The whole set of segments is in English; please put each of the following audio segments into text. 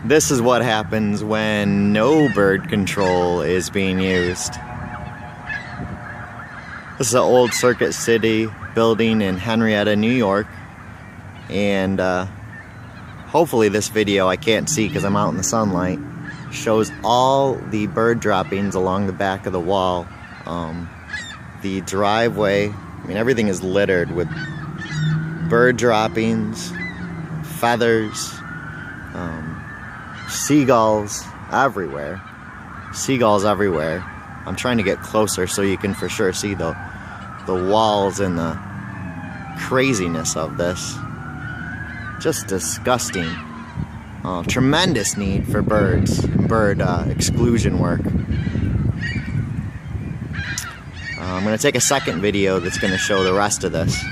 This is what happens when no bird control is being used. This is an old Circuit City building in Henrietta, New York. And hopefully this video, I can't see because I'm out in the sunlight, shows all the bird droppings along the back of the wall. The driveway, I mean, everything is littered with bird droppings, feathers, seagulls everywhere. Seagulls everywhere. I'm trying to get closer so you can for sure see the walls and the craziness of this. Just disgusting. Tremendous need for bird exclusion work. I'm going to take a second video that's going to show the rest of this.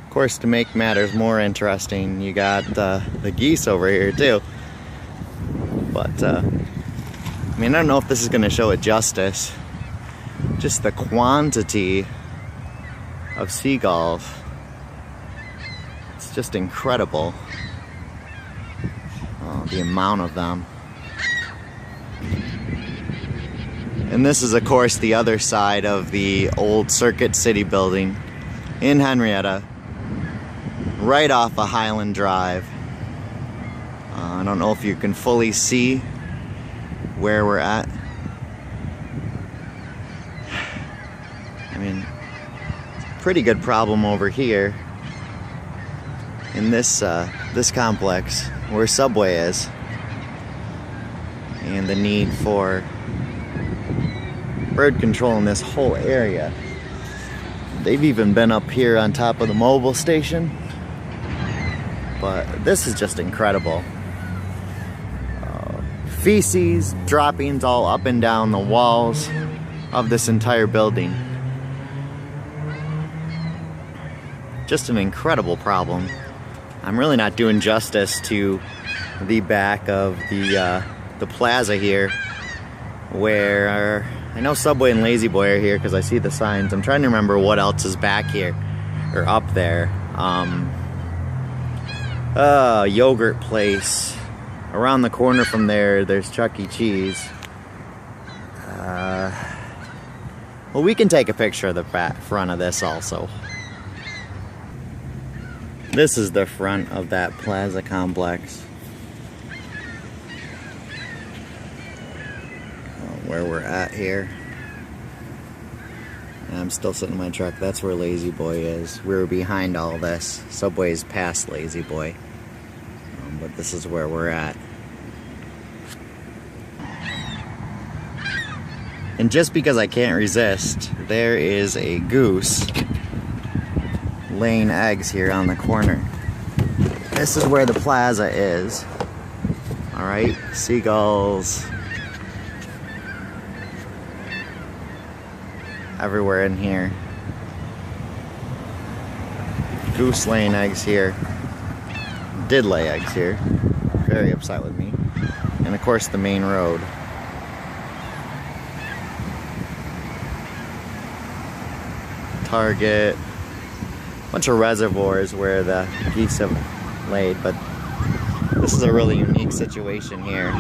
Of course, to make matters more interesting, you got the geese over here too. But, I mean, I don't know if this is going to show it justice. Just the quantity of seagulls. It's just incredible. The amount of them. And this is, of course, the other side of the old Circuit City building in Henrietta, right off of Hylan Drive. I don't know if you can fully see where we're at. I mean, it's a pretty good problem over here in this complex where Subway is, and the need for bird control in this whole area. They've even been up here on top of the mobile station, but this is just incredible. Feces, droppings all up and down the walls of this entire building. Just an incredible problem. I'm really not doing justice to the back of the plaza here, where I know Subway and Lazy Boy are here because I see the signs. I'm trying to remember what else is back here or up there. Yogurt place. Around the corner from there, there's Chuck E. Cheese. Well, we can take a picture of the front of this also. This is the front of that plaza complex. Where we're at here. And I'm still sitting in my truck. That's where Lazy Boy is. We were behind all this. Subway's past Lazy Boy. But this is where we're at. And just because I can't resist, there is a goose laying eggs here on the corner. This is where the plaza is. Alright, seagulls everywhere in here. Goose laying eggs here. Did lay eggs here. Very upset with me. And of course the main road. Target. Bunch of reservoirs where the geese have laid, but this is a really unique situation here.